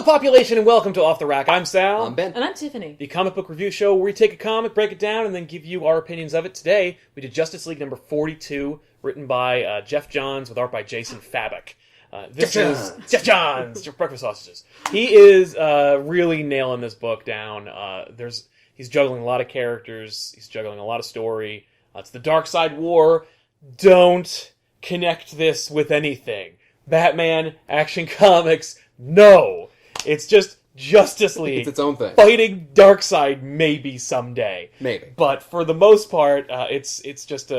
population, and welcome to Off the Rack. I'm Sal. I'm Ben. And I'm Tiffany. The comic book review show where we take a comic, break it down, and then give you our opinions of it. Today, we did Justice League number 42, written by Jeff Johns, with art by Jason Fabok. Jeff Johns, your breakfast sausages. He is really nailing this book down. He's juggling a lot of characters. He's juggling a lot of story. It's the Dark Side War. Don't connect this with anything. Batman, Action Comics, no. It's just Justice League. It's its own thing. Fighting Darkseid maybe someday. Maybe. But for the most part, it's just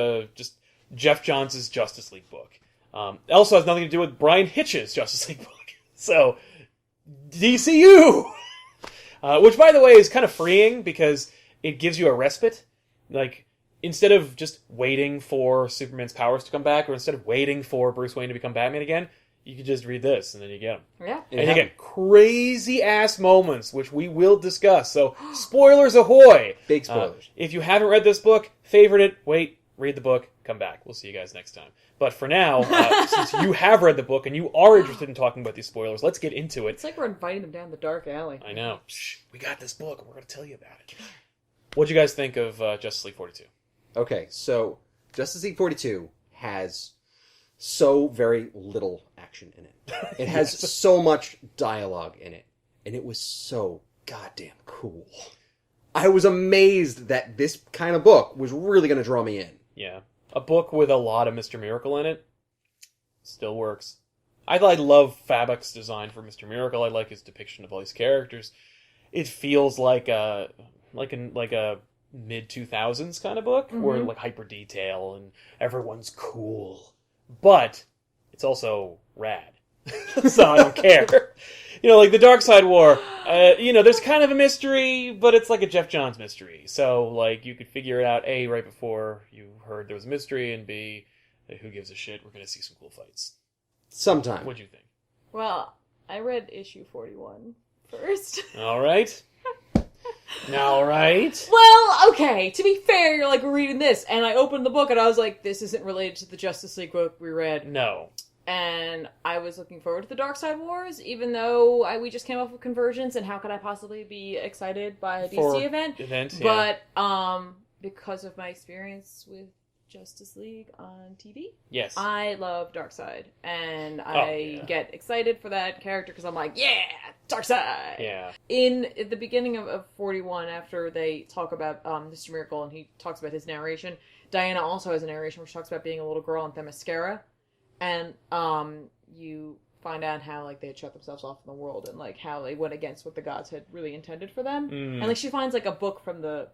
Jeff Johns' Justice League book. Also has nothing to do with Brian Hitch's Justice League book. So, DCU! Which, by the way, is kind of freeing because it gives you a respite. Like, instead of just waiting for Superman's powers to come back, or instead of waiting for Bruce Wayne to become Batman again, you can just read this, and then you get them. Yeah. And you get crazy-ass moments, which we will discuss. So, spoilers ahoy! Big spoilers. If you haven't read this book, favorite it, wait, read the book, come back. We'll see you guys next time. But for now, since you have read the book, and you are interested in talking about these spoilers, let's get into it. It's like we're inviting them down the dark alley. I know. Shh, we got this book, and we're going to tell you about it. What'd you guys think of Justice League 42? Okay, so Justice League 42 has so very little action in it. It has so much dialogue in it. And it was so goddamn cool. I was amazed that this kind of book was really going to draw me in. Yeah. A book with a lot of Mr. Miracle in it still works. I love Fabok's design for Mr. Miracle. I like his depiction of all these characters. It feels like a mid-2000s kind of book, where like hyper detail and everyone's cool. But it's also rad. So I don't care. Like the Dark Side War, there's kind of a mystery, but it's like a Jeff Johns mystery. So, like, you could figure it out, A, right before you heard there was a mystery, and B, who gives a shit? We're going to see some cool fights. Sometime. What'd you think? Well, I read issue 41 first. All right. All right. Well, okay, to be fair, you're like reading this, and I opened the book and I was like, this isn't related to the Justice League book we read. No. And I was looking forward to the Dark Side Wars, even though we just came off of Convergence, and how could I possibly be excited by a DC event? Yeah. But because of my experience with Justice League on TV, yes, I love Darkseid, and I get excited for that character because I'm like, yeah, Darkseid. Yeah. At the beginning of 41, after they talk about Mr. Miracle, and he talks about his narration, Diana also has a narration which talks about being a little girl in Themyscira. And you find out how like they had shut themselves off from the world, and like how they went against what the gods had really intended for them. And like she finds like a book from the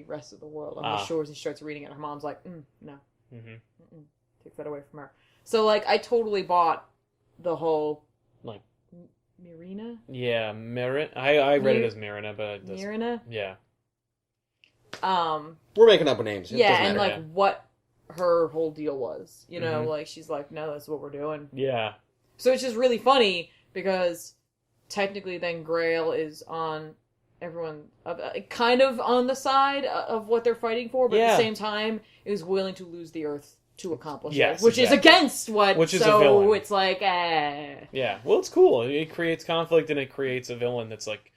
rest of the world on the shores, and she starts reading it. And her mom's like, no, takes that away from her. So like I totally bought the whole like Mirina. Yeah, I read it as Mirina, but it doesn't. Mirina. Yeah. We're making up names. Yeah, and like what her whole deal was, like she's like, no, that's what we're doing. Yeah. So it's just really funny because technically then Grail is on everyone kind of on the side of what they're fighting for, but at the same time is willing to lose the Earth to accomplish it, which is against what. Which is a villain. It's like, Yeah, well, it's cool. It creates conflict and it creates a villain that's like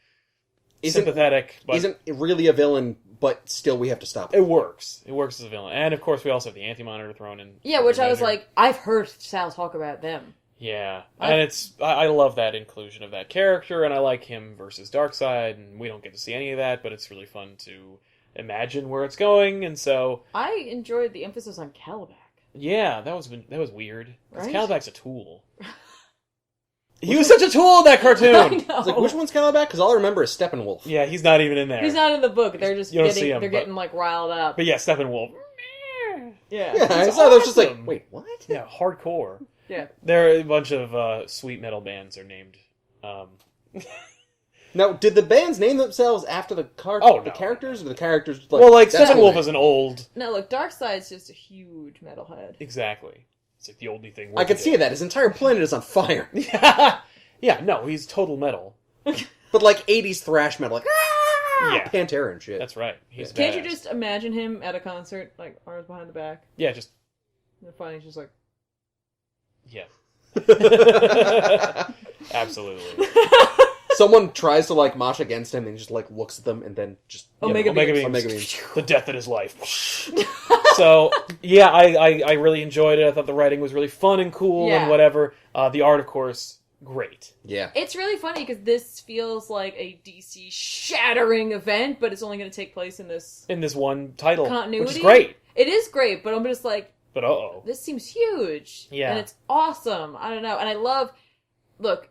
sympathetic, but isn't really a villain. But still, we have to stop it. It works. It works as a villain. And, of course, we also have the Anti-Monitor thrown in. Yeah, which I was like, I've heard Sal talk about them. Yeah. And I love that inclusion of that character, and I like him versus Darkseid, and we don't get to see any of that, but it's really fun to imagine where it's going, and so... I enjoyed the emphasis on Calabac. Yeah, that was weird. Because right? Calabac's a tool. He was such a tool in that cartoon! I know. It's like, which one's Calabac? Because all I remember is Steppenwolf. Yeah, he's not even in there. He's not in the book. They're just getting getting like riled up. But yeah, Steppenwolf. Yeah, I saw those just like, wait, what? Yeah, hardcore. Yeah. There are a bunch of sweet metal bands are named. Now, did the bands name themselves after the characters? Or the characters like Steppenwolf is an old... No, look, Darkseid's just a huge metalhead. Exactly. It's like the only thing. I could see that. His entire planet is on fire. Yeah, no, he's total metal. But like 80s thrash metal, like Pantera and shit. That's right. He's Can't badass. you just imagine him at a concert, like arms behind the back? Yeah, just... And finally he's just like... Yeah. Absolutely. Someone tries to like mosh against him and he just like looks at them and then just Omega beams. Omega beams. The death in his life. So, yeah, I really enjoyed it. I thought the writing was really fun and cool and whatever. The art, of course, great. Yeah. It's really funny because this feels like a DC shattering event, but it's only going to take place in this one title, continuity. which is great. It is great, but I'm just like, but this seems huge. Yeah. And it's awesome. I don't know. And I love, look,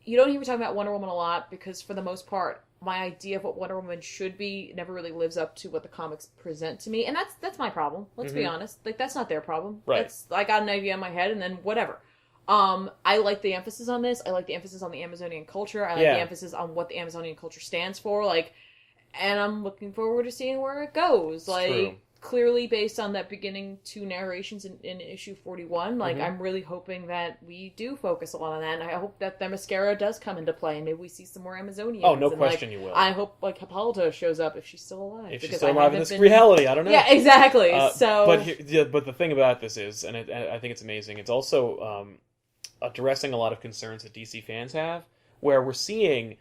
you don't hear me talk about Wonder Woman a lot because for the most part, my idea of what Wonder Woman should be never really lives up to what the comics present to me. And that's my problem. Let's be honest. Like, that's not their problem. Right. I got an idea in my head and then whatever. I like the emphasis on this. I like the emphasis on the Amazonian culture. I like the emphasis on what the Amazonian culture stands for. Like, and I'm looking forward to seeing where it goes. Like, true. Clearly based on that beginning two narrations in issue 41, like, I'm really hoping that we do focus a lot on that, and I hope that the mascara does come into play, and maybe we see some more Amazonians. Oh, no and, question like, you will. I hope, like, Hippolyta shows up if she's still alive. If she's still alive in this reality, I don't know. Yeah, exactly. But the thing about this is, and I think it's amazing, it's also addressing a lot of concerns that DC fans have, where we're seeing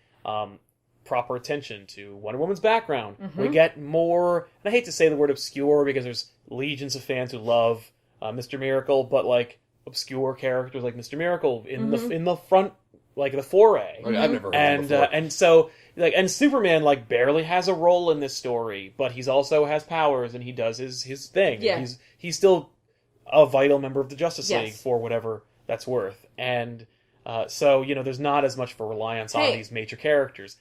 proper attention to Wonder Woman's background. We get more, and I hate to say the word obscure because there's legions of fans who love Mr. Miracle, but like obscure characters like Mr. Miracle in the front, like the foray. I've never heard of before. And so like, and Superman like barely has a role in this story, but he's also has powers and he does his thing. Yeah. He's still a vital member of the Justice League for whatever that's worth. And so, there's not as much of a reliance on these major characters.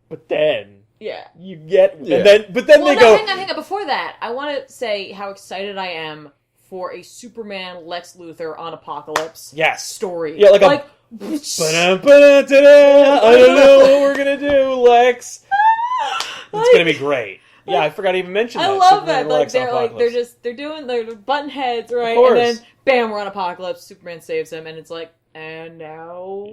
But then you get and then they go hang on. Before that, I want to say how excited I am for a Superman Lex Luthor on Apocalypse story. Yeah, like I don't know what we're gonna do, Lex. It's gonna be great. Yeah, I forgot to even mention that. I love Superman that. They're button heads, right? And then bam, we're on Apocalypse. Superman saves him, and it's like, and now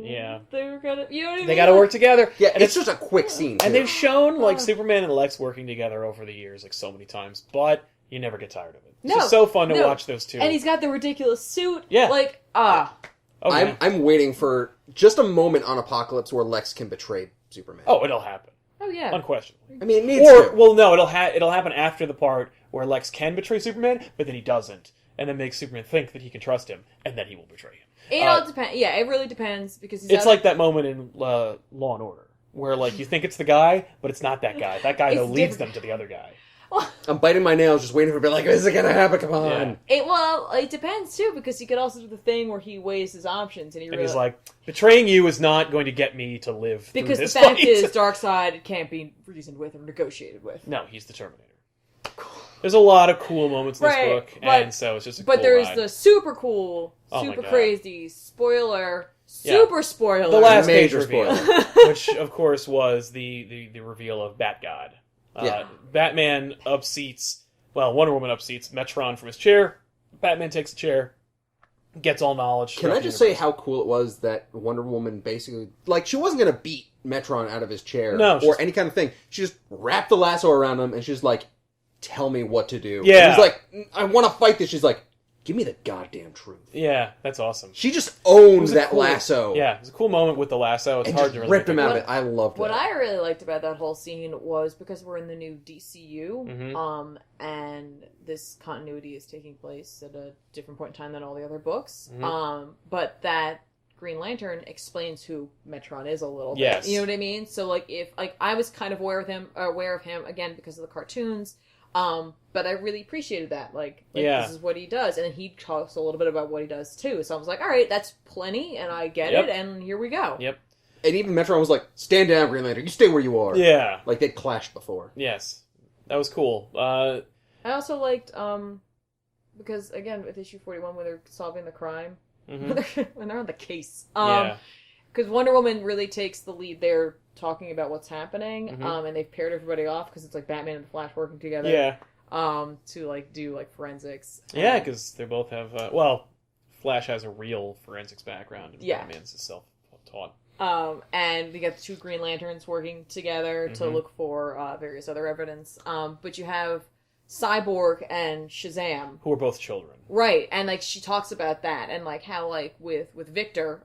they're gonna, you know what I mean? They gotta work together. Yeah, and it's just a quick scene. And they've shown like Superman and Lex working together over the years, like so many times, but you never get tired of it. It's just so fun to watch those two. And he's got the ridiculous suit. Yeah. Like, Okay. I'm waiting for just a moment on Apocalypse where Lex can betray Superman. Oh, it'll happen. Oh yeah. Unquestionably. I mean, it needs to. Well, no, it'll happen after the part where Lex can betray Superman, but then he doesn't, and then makes Superman think that he can trust him, and then he will betray him. It all depends. Yeah, it really depends because it's like that moment in Law and Order where like you think it's the guy, but it's not that guy. That guy who leads them to the other guy. I'm biting my nails, just waiting for a bit. Like, is it gonna happen? Come on. Yeah. It depends too because he could also do the thing where he weighs his options and he's like, betraying you is not going to get me to live. Because through this the fact fight. is, Darkseid can't be reasoned with or negotiated with. No, he's the Terminator. There's a lot of cool moments in this book, and so it's just a cool there's ride. the super cool, super crazy, spoiler, super spoiler. The last major reveal, spoiler. which of course was the reveal of Bat God. Batman Wonder Woman upseats Metron from his chair. Batman takes the chair, gets all knowledge. Can I just say how cool it was that Wonder Woman basically, like, she wasn't going to beat Metron out of his chair or any kind of thing. She just wrapped the lasso around him and she's like, tell me what to do. Yeah. And he's like, I want to fight this. She's like, give me the goddamn truth. Yeah, that's awesome. She just owned that lasso. Yeah, it was a cool moment with the lasso. It's and hard just to really ripped him out of it. I loved What that. I really liked about that whole scene was because we're in the new DCU, and this continuity is taking place at a different point in time than all the other books. But that Green Lantern explains who Metron is a little bit. Yes. You know what I mean? So like if I was kind of aware of him again because of the cartoons. But I really appreciated that. Like this is what he does. And then he talks a little bit about what he does too. So I was like, all right, that's plenty, and I get it, and here we go. Yep. And even Metron was like, stand down, Green Lantern. You stay where you are. Yeah. Like, they'd clashed before. Yes. That was cool. I also liked, because, again, with issue 41, when they're solving the crime, when they're on the case, because Wonder Woman really takes the lead there talking about what's happening, and they've paired everybody off because it's like Batman and the Flash working together. Yeah. To like do like forensics. Yeah, because they both have. Flash has a real forensics background, and Batman's is self-taught. And we got the two Green Lanterns working together to look for various other evidence. But you have Cyborg and Shazam, who are both children, right? And like she talks about that, and like how like with Victor,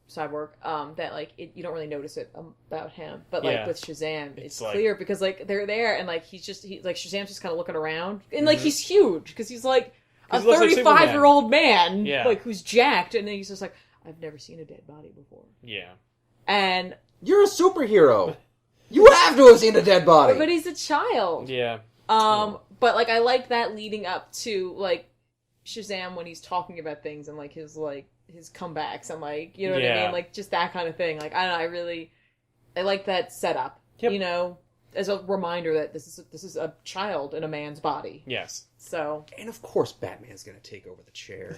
Cyborg, that like you don't really notice it about him, but like with Shazam, it's like, clear because like they're there and like he's like Shazam's just kind of looking around and like he's huge because he's like a 35-year-old man, like who's jacked, and then he's just like, I've never seen a dead body before. Yeah, and you're a superhero. You have to have seen a dead body. But he's a child. Yeah. But like I like that leading up to like Shazam when he's talking about things and like his comebacks and like, you know what I mean? Like just that kind of thing. Like I don't know, I like that setup. Yep. You know, as a reminder that this is a child in a man's body. Yes. So, and of course Batman's going to take over the chair.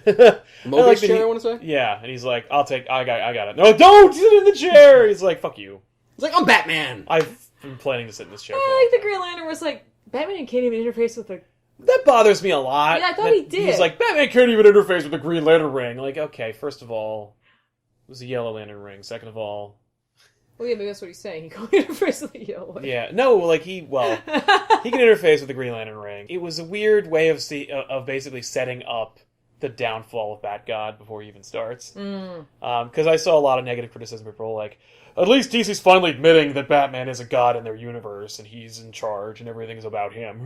Mobius chair, I want to say? Yeah, and he's like, I got it. No, don't sit in the chair. He's like, fuck you. He's like, I'm Batman. I've been planning to sit in this chair. I like the Green Lantern was like, Batman can't even interface with the... That bothers me a lot. Yeah, I thought he did. He's like, Batman can't even interface with the Green Lantern ring. Like, okay, first of all, it was a Yellow Lantern ring. Second of all... Well, yeah, maybe that's what he's saying. He can't interface with the Yellow Lantern. Yeah, no, like he can interface with the Green Lantern ring. It was a weird way of basically setting up the downfall of Bat-God before he even starts. Because I saw a lot of negative criticism of people like, at least DC's finally admitting that Batman is a god in their universe and he's in charge and everything's about him.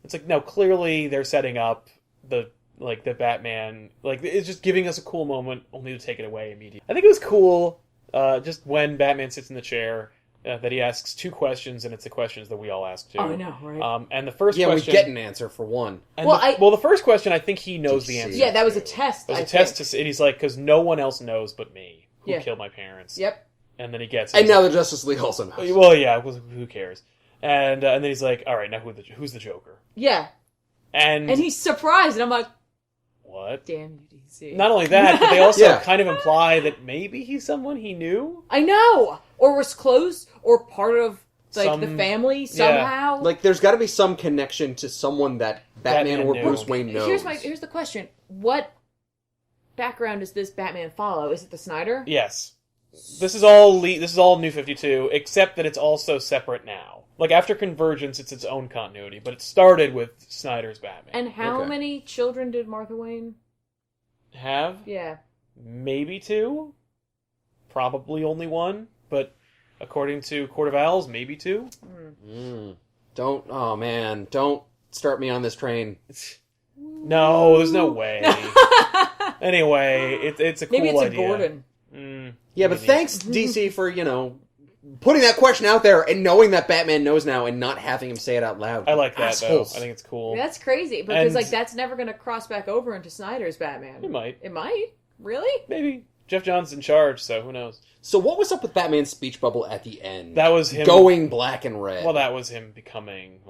It's like, no, clearly they're setting up the Batman, like, it's just giving us a cool moment only to take it away immediately. I think it was cool, just when Batman sits in the chair, that he asks two questions, and it's the questions that we all ask too. Oh, I know, right? And the first question... we get an answer for one. And the first question, I think he knows the answer. Yeah, that was a test, It was a test, and he's like, because no one else knows but me, who killed my parents. Yep. And then he gets... And now the Justice League also knows. Well, yeah, who cares? And then he's like, all right, now who's the Joker? Yeah. And he's surprised, and I'm like... What? Damn you, DC. Not only that, but they also kind of imply that maybe he's someone he knew? I know! Or was close, or part of, like, the family somehow. Like, there's got to be some connection to someone that Batman or Bruce Wayne knows. Here's the question. What background does this Batman follow? Is it the Snyder? Yes. This is all New 52, except that it's also separate now. Like, after Convergence, it's its own continuity, but it started with Snyder's Batman. And how many children did Martha Wayne have? Yeah. Maybe 2? Probably only 1, but according to Court of Owls, maybe 2? Don't start me on this train. No, there's no way. Anyway, it's a cool idea. Maybe it's a Gordon. Yeah, but thanks, DC, for, putting that question out there and knowing that Batman knows now and not having him say it out loud. I like that, assholes. Though. I think it's cool. Yeah, that's crazy, because, that's never going to cross back over into Snyder's Batman. It might. It might? Really? Maybe. Jeff Johns in charge, so who knows? So what was up with Batman's speech bubble at the end? That was him... going black and red. Well, that was him becoming,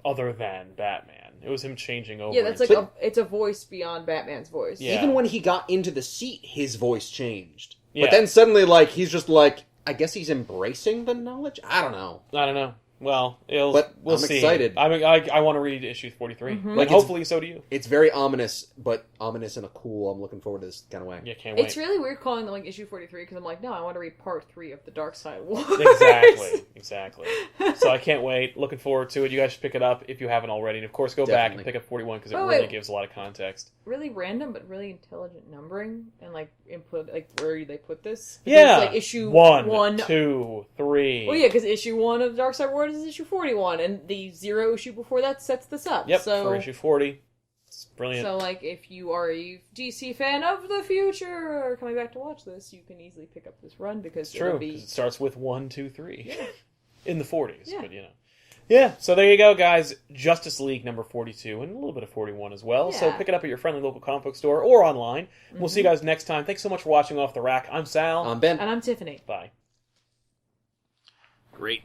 other than Batman. It was him changing over. Yeah, that's it's a voice beyond Batman's voice. Yeah. Even when he got into the seat, his voice changed. Yeah. But then suddenly, he's just I guess he's embracing the knowledge? I don't know. Well, we'll see. Excited. I want to read issue 43. Mm-hmm. Hopefully so do you. It's very ominous, but ominous in a cool, I'm looking forward to this kind of way. Yeah, can't wait. It's really weird calling it issue 43 because I'm like, no, I want to read part 3 of the Dark Side Wars. Exactly. So I can't wait. Looking forward to it. You guys should pick it up if you haven't already. And of course, go back and pick up 41 because it really gives a lot of context. Really random, but really intelligent numbering and input, where they put this. Because, yeah. Issue 1, 2, 3. Well, yeah, because issue 1 of the Dark Side Wars is issue 41, and the 0 issue before that sets this up. Yep, for issue 40. It's brilliant. So, if you are a DC fan of the future or coming back to watch this, you can easily pick up this run because it's true. Because it starts with 1, 2, 3. Yeah. In the 40s, but Yeah, so there you go, guys. Justice League number 42, and a little bit of 41 as well. Yeah. So pick it up at your friendly local comic book store or online. Mm-hmm. We'll see you guys next time. Thanks so much for watching Off the Rack. I'm Sal. I'm Ben. And I'm Tiffany. Bye. Great.